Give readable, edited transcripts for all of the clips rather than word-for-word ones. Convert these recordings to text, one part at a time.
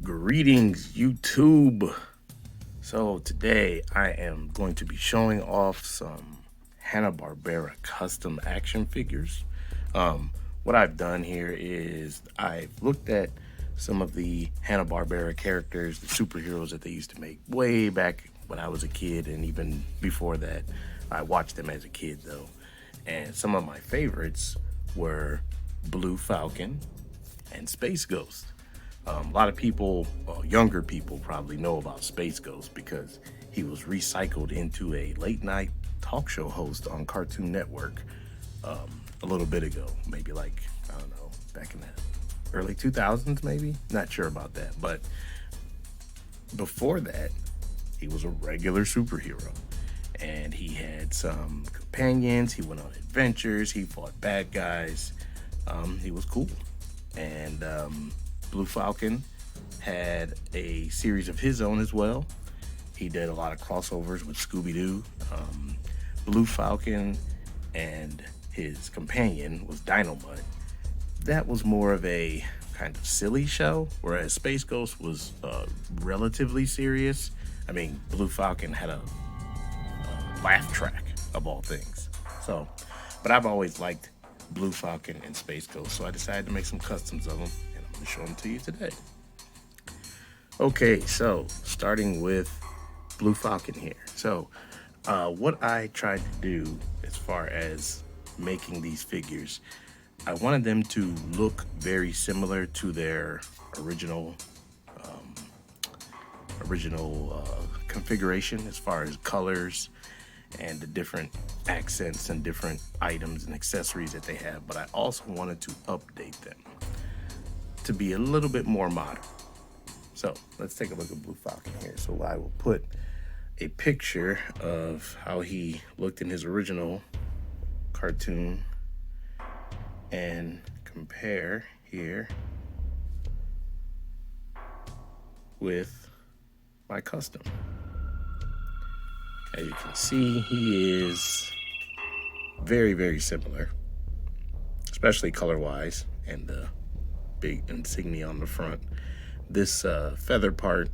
Greetings, YouTube. So today I am going to be showing off some Hanna Barbera custom action figures. What I've done here is I've looked at some of the Hanna Barbera characters, the superheroes that they used to make way back when I was a kid, and even before that. I watched them as a kid though, and some of my favorites were Blue Falcon and Space Ghost. A lot of people, younger people, probably know about Space Ghost because he was recycled into a late night talk show host on Cartoon Network a little bit ago. Maybe like, I don't know, back in the early 2000s, maybe? Not sure about that. But before that, he was a regular superhero. And he had some companions. He went on adventures. He fought bad guys. He was cool. And Blue Falcon had a series of his own as well. He did a lot of crossovers with Scooby-Doo. Blue Falcon and his companion was Dynamut. That was more of a kind of silly show, whereas Space Ghost was relatively serious. I mean, Blue Falcon had a laugh track of all things. So, but I've always liked Blue Falcon and Space Ghost, so I decided to make some customs of them, and I'm going to show them to you today. Okay, so starting with Blue Falcon here. So, what I tried to do as far as making these figures, I wanted them to look very similar to their original configuration as far as colors and the different accents and different items and accessories that they have, but I also wanted to update them to be a little bit more modern. So let's take a look at Blue Falcon here. So I will put a picture of how he looked in his original cartoon and compare here with my custom. As you can see, he is very, very similar, especially color-wise, and the big insignia on the front. This feather part,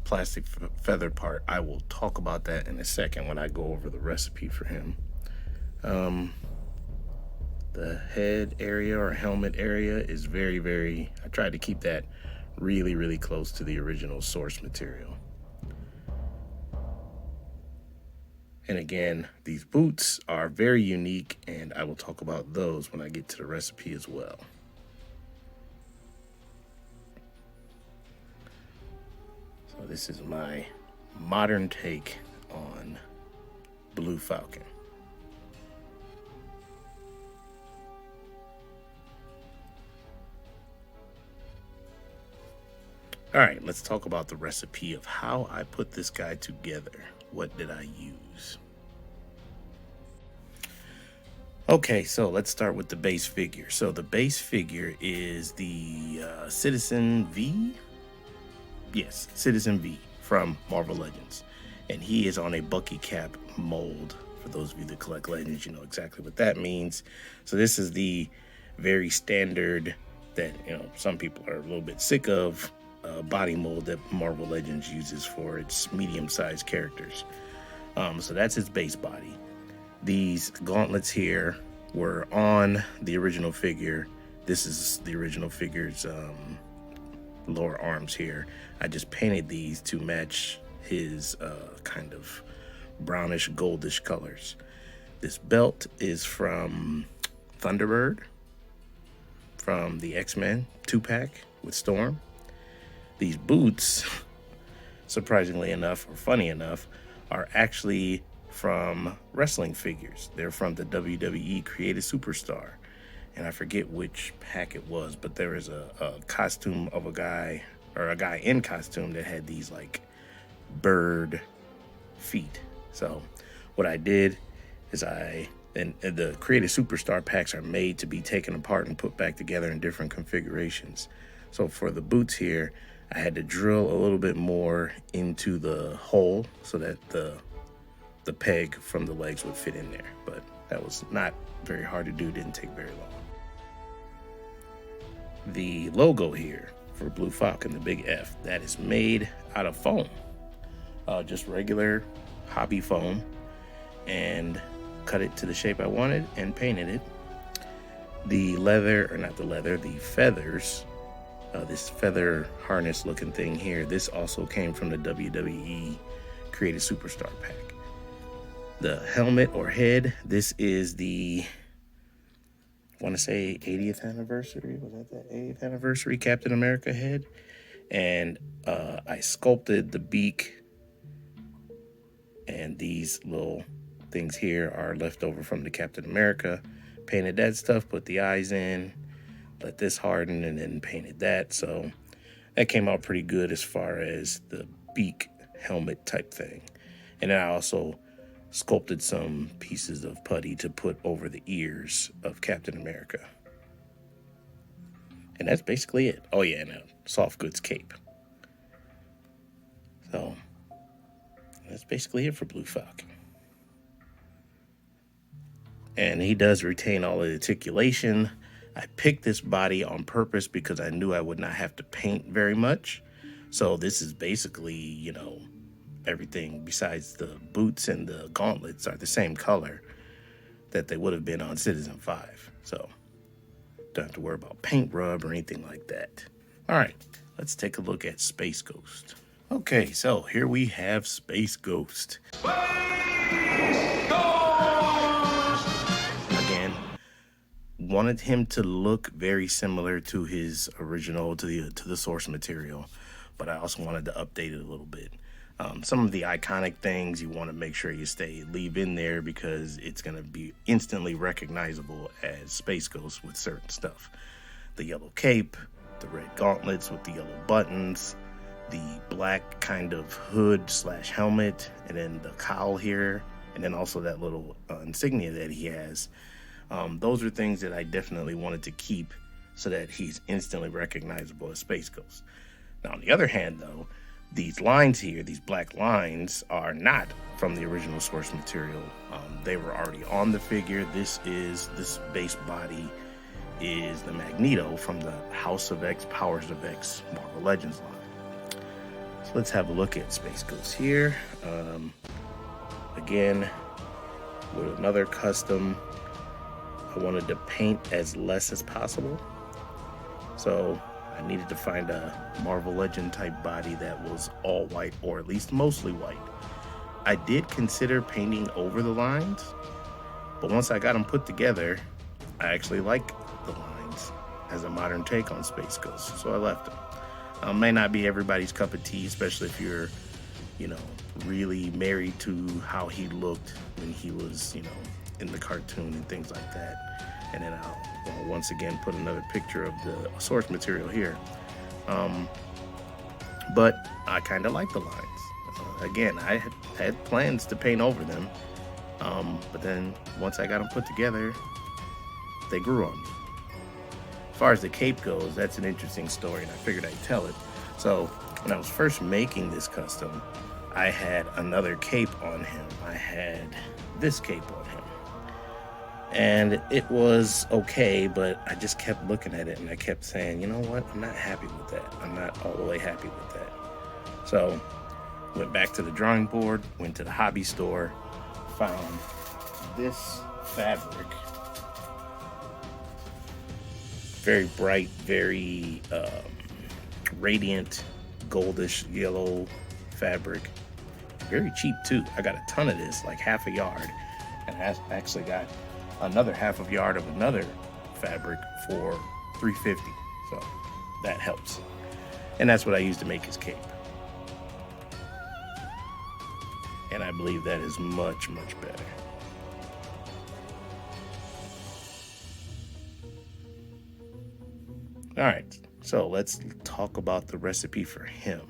plastic feather part, I will talk about that in a second when I go over the recipe for him. The head area or helmet area is very, very, I tried to keep that really, really close to the original source material. And again, these boots are very unique, and I will talk about those when I get to the recipe as well. So this is my modern take on Blue Falcon. All right, let's talk about the recipe of how I put this guy together. What did I use? Okay, so let's start with the base figure. So the base figure is the Citizen V. Yes, Citizen V from Marvel Legends. And he is on a Bucky cap mold. For those of you that collect Legends, you know exactly what that means. So this is the very standard that, some people are a little bit sick of body mold that Marvel Legends uses for its medium-sized characters. So that's his base body. These gauntlets here were on the original figure. This is the original figure's lower arms here. I just painted these to match his kind of brownish goldish colors. This belt is from Thunderbird from the X-Men 2-pack with Storm. These boots, surprisingly enough, or funny enough, are actually from wrestling figures. They're from the WWE Creative Superstar. And I forget which pack it was, but there is a costume of a guy, or a guy in costume that had these like bird feet. So what I did is and the Creative Superstar packs are made to be taken apart and put back together in different configurations. So for the boots here, I had to drill a little bit more into the hole so that the peg from the legs would fit in there. But that was not very hard to do, didn't take very long. The logo here for Blue Falcon, the big F. That is made out of foam, just regular hobby foam, and cut it to the shape I wanted and painted it. The leather, or not the leather, the feathers, this feather harness looking thing here, this also came from the WWE Creative Superstar pack. The helmet or head, this is the, I want to say 80th anniversary. Was that the 80th anniversary Captain America head? And I sculpted the beak, and these little things here are left over from the Captain America. Painted that stuff, put the eyes in, let this harden, and then painted that. So that came out pretty good as far as the beak helmet type thing. And then I also sculpted some pieces of putty to put over the ears of Captain America. And that's basically it. Oh yeah, and a soft goods cape. So that's basically it for Blue Falcon. And he does retain all the articulation. I picked this body on purpose because I knew I would not have to paint very much. So this is basically, you know, everything besides the boots and the gauntlets are the same color that they would have been on Citizen 5. So don't have to worry about paint rub or anything like that. All right, let's take a look at Space Ghost. Okay, so here we have Space Ghost. Again, wanted him to look very similar to his original, to the source material, but I also wanted to update it a little bit. Some of the iconic things you want to make sure you leave in there because it's going to be instantly recognizable as Space Ghost with certain stuff. The yellow cape, the red gauntlets with the yellow buttons, the black kind of hood / helmet, and then the cowl here, and then also that little insignia that he has. Those are things that I definitely wanted to keep so that he's instantly recognizable as Space Ghost. Now, on the other hand, though, these lines here, these black lines, are not from the original source material. They were already on the figure. This base body is the Magneto from the House of X, Powers of X Marvel Legends line. So let's have a look at Space Ghost here. Again, with another custom, I wanted to paint as less as possible. So I needed to find a Marvel Legend type body that was all white, or at least mostly white. I did consider painting over the lines, but once I got them put together, I actually like the lines as a modern take on Space Ghost, so I left them. May not be everybody's cup of tea, especially if you're, you know, really married to how he looked when he was, you know, in the cartoon and things like that. And then I'll once again put another picture of the source material here. But I kind of like the lines. Again, I had plans to paint over them, but then once I got them put together, they grew on me. As far as the cape goes, that's an interesting story, and I figured I'd tell it. So when I was first making this custom, I had another cape on him. I had this cape on him. And it was okay, but I just kept looking at it and I kept saying, you know what, I'm not happy with that. I'm not all the way happy with that. So went back to the drawing board, went to the hobby store, found this fabric. Very bright, very radiant, goldish yellow fabric. Very cheap too. I got a ton of this, like half a yard. And I actually got another half of yard of another fabric for $3.50, so that helps. And that's what I used to make his cape. And I believe that is much, much better. All right, so let's talk about the recipe for him.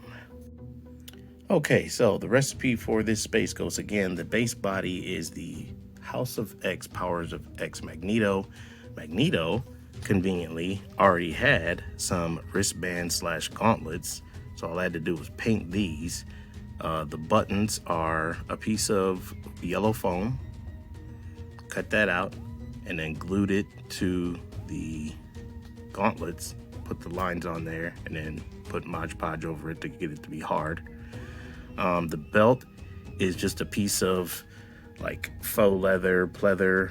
Okay, so the recipe for this Space Ghost, again, the base body is the House of X, Powers of X Magneto. Magneto, conveniently, already had some wristbands / gauntlets, so all I had to do was paint these. The buttons are a piece of yellow foam, cut that out, and then glued it to the gauntlets, put the lines on there and then put Mod Podge over it to get it to be hard. The belt is just a piece of like faux leather, pleather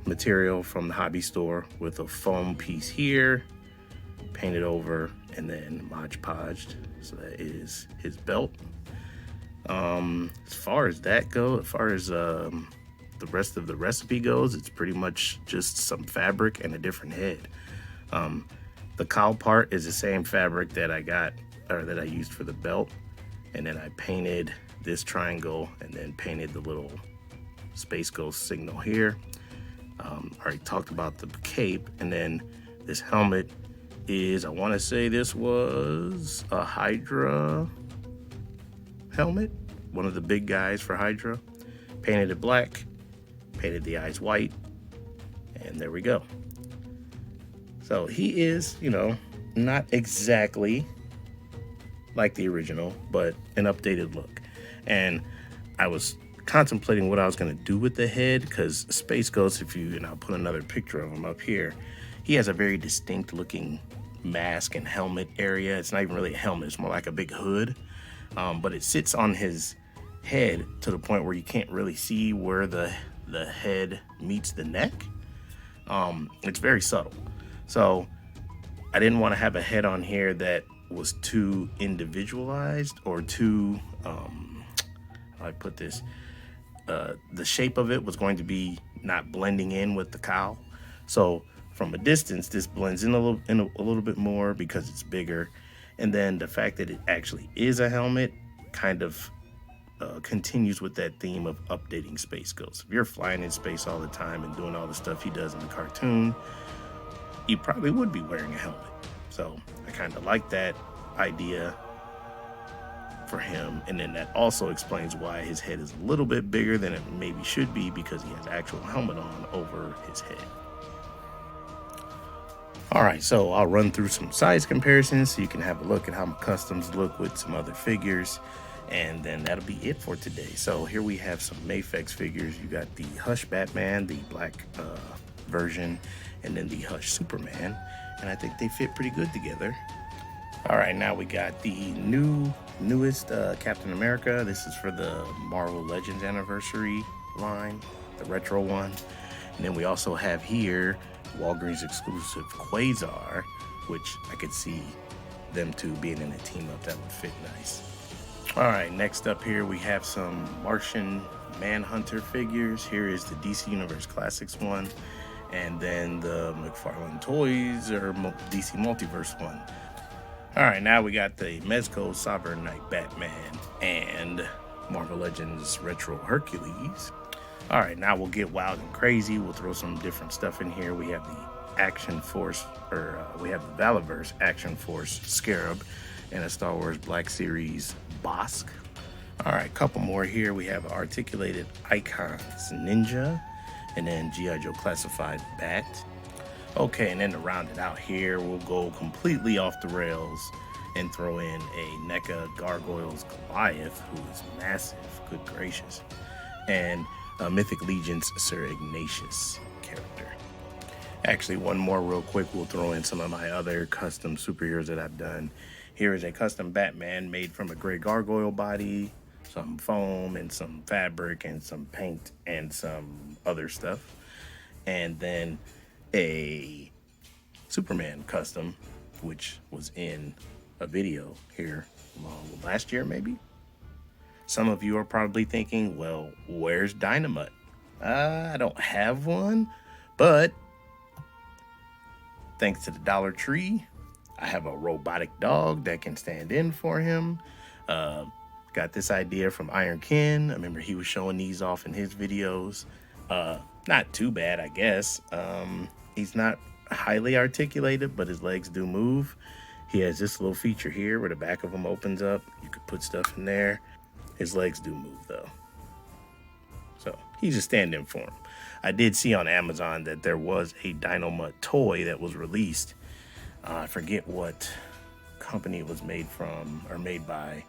material from the hobby store with a foam piece here, painted over, and then Mod Podged. So that is his belt. As far as that goes, as far as the rest of the recipe goes, it's pretty much just some fabric and a different head. The cowl part is the same fabric that I got, or that I used for the belt, and then I painted this triangle and then painted the little Space Ghost signal here. Already talked about the cape, and then this helmet is, I want to say this was a Hydra helmet, one of the big guys for Hydra. Painted it black, painted the eyes white, and there we go. So he is, you know, not exactly like the original, but an updated look. And I was contemplating what I was going to do with the head, because Space Ghost, and I'll put another picture of him up here, he has a very distinct looking mask and helmet area. It's not even really a helmet, it's more like a big hood, but it sits on his head to the point where you can't really see where the head meets the neck. It's very subtle. So I didn't want to have a head on here that was too individualized or too, how do I put this? The shape of it was going to be not blending in with the cowl. So from a distance, this blends in a little bit more because it's bigger. And then the fact that it actually is a helmet kind of continues with that theme of updating Space Ghost. If you're flying in space all the time and doing all the stuff he does in the cartoon, he probably would be wearing a helmet. So I kind of like that idea for him. And then that also explains why his head is a little bit bigger than it maybe should be, because he has actual helmet on over his head. All right, so I'll run through some size comparisons so you can have a look at how my customs look with some other figures. And then that'll be it for today. So here we have some Mafex figures. You got the Hush Batman, the black version, and then the Hush Superman. And I think they fit pretty good together. All right, now we got the newest Captain America. This is for the Marvel Legends Anniversary line, the retro one. And then we also have here Walgreens exclusive Quasar, which I could see them two being in a team up. That would fit nice. All right, next up here we have some Martian Manhunter figures. Here is the DC Universe Classics one, and then the McFarlane Toys or DC Multiverse one. All right, now we got the Mezco Sovereign Knight Batman and Marvel Legends Retro Hercules. All right, now we'll get wild and crazy. We'll throw some different stuff in here. We have the Action Force, we have the Valaverse Action Force Scarab, and a Star Wars Black Series Bosk. All right, couple more here. We have Articulated Icons Ninja, and then G.I. Joe Classified Bat. Okay, and then to round it out here, we'll go completely off the rails and throw in a NECA Gargoyles Goliath, who is massive, good gracious, and Mythic Legion's Sir Ignatius character. Actually, one more real quick, we'll throw in some of my other custom superheroes that I've done. Here is a custom Batman made from a gray gargoyle body, some foam and some fabric and some paint and some other stuff. And then a Superman custom, which was in a video here last year maybe. Some of you are probably thinking, well, where's Dynamut? I don't have one, but thanks to the Dollar Tree, I have a robotic dog that can stand in for him. Got this idea from Iron Ken. I remember he was showing these off in his videos. Not too bad, I guess. He's not highly articulated, but his legs do move. He has this little feature here where the back of him opens up. You could put stuff in there. His legs do move though. So he's a stand-in for him. I did see on Amazon that there was a Dynamut toy that was released. I forget what company it was made from or made by,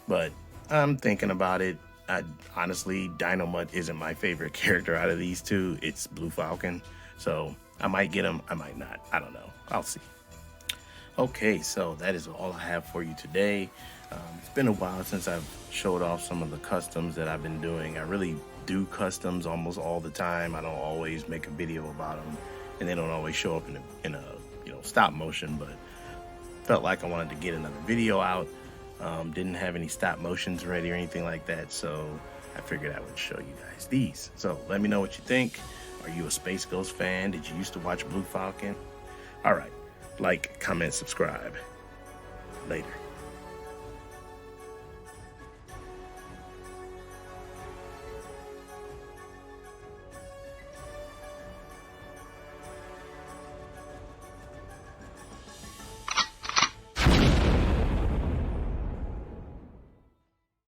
but I'm thinking about it. Honestly, Dynamut isn't my favorite character out of these two. It's Blue Falcon. So I might get him, I might not. I don't know. I'll see. Okay, so that is all I have for you today. It's been a while since I've showed off some of the customs that I've been doing. I really do customs almost all the time. I don't always make a video about them, and they don't always show up in a stop motion. But felt like I wanted to get another video out. Didn't have any stop motions ready or anything like that, so I figured I would show you guys these. So let me know what you think. Are you a Space Ghost fan? Did you used to watch Blue Falcon? All right, like, comment, subscribe. Later.